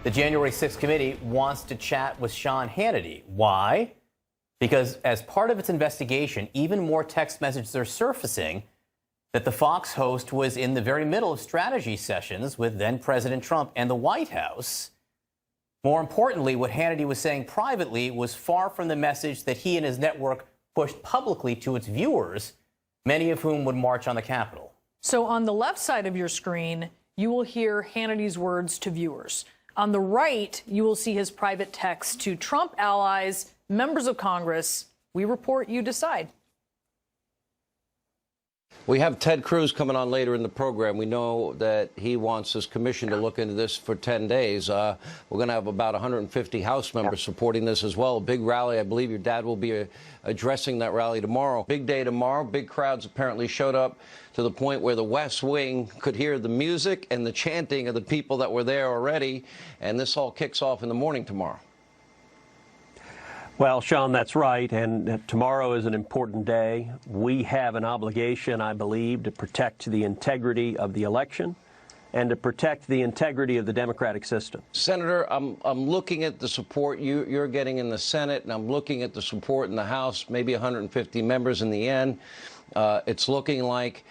The January 6th committee wants to chat with Sean Hannity. Why? Because as part of its investigation, even more text messages are surfacing that the Fox host was in the very middle of strategy sessions with then-President Trump and the White House. More importantly, what Hannity was saying privately was far from the message that he and his network pushed publicly to its viewers, many of whom would march on the Capitol. So on the left side of your screen, you will hear Hannity's words to viewers. On the right, you will see his private text to Trump allies, members of Congress. We report, you decide. We have Ted Cruz coming on later in the program. We know that he wants his commission to look into this for 10 days. We're going to have about 150 House members supporting this as well. A big rally. I believe your dad will be addressing that rally tomorrow. Big day tomorrow. Big crowds apparently showed up to the point where the West Wing could hear the music and the chanting of the people that were there already. And this all kicks off in the morning tomorrow. Well, Sean, that's right. And tomorrow is an important day. We have an obligation, I believe, to protect the integrity of the election and to protect the integrity of the democratic system. Senator, I'm looking at the support you're getting in the Senate, and I'm looking at the support in the House, maybe 150 members in the end. It's looking like,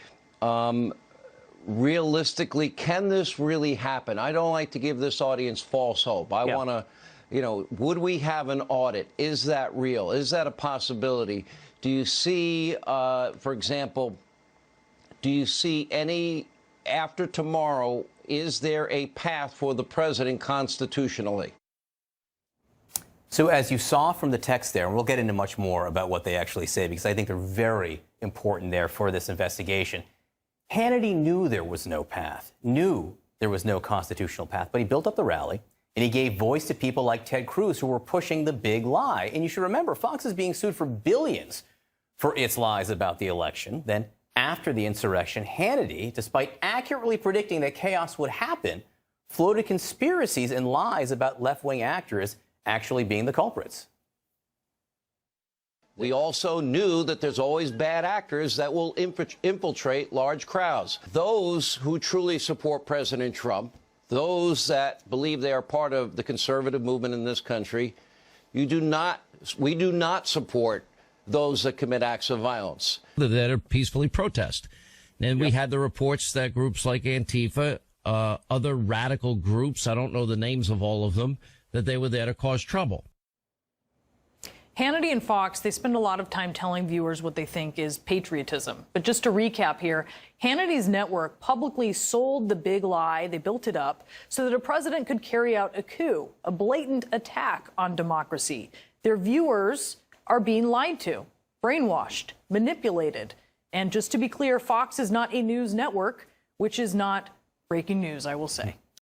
realistically, can this really happen? I don't like to give this audience false hope. I want to... You know, would we have an audit? Is that real? Is that a possibility? Do you see, for example, do you see any, after tomorrow, is there a path for the president constitutionally? So as you saw from the text there, and we'll get into much more about what they actually say, because I think they're very important there for this investigation. Hannity knew there was no path, knew there was no constitutional path, but he built up the rally. And he gave voice to people like Ted Cruz who were pushing the big lie. And you should remember, Fox is being sued for billions for its lies about the election. Then after the insurrection, Hannity, despite accurately predicting that chaos would happen, floated conspiracies and lies about left-wing actors actually being the culprits. We also knew that there's always bad actors that will infiltrate large crowds. Those who truly support President Trump, those that believe they are part of the conservative movement in this country, we do not support those that commit acts of violence. That are peacefully protest. And we had the reports that groups like Antifa, other radical groups, I don't know the names of all of them, that they were there to cause trouble. Hannity and Fox, they spend a lot of time telling viewers what they think is patriotism. But just to recap here, Hannity's network publicly sold the big lie, they built it up, so that a president could carry out a coup, a blatant attack on democracy. Their viewers are being lied to, brainwashed, manipulated. And just to be clear, Fox is not a news network, which is not breaking news, I will say.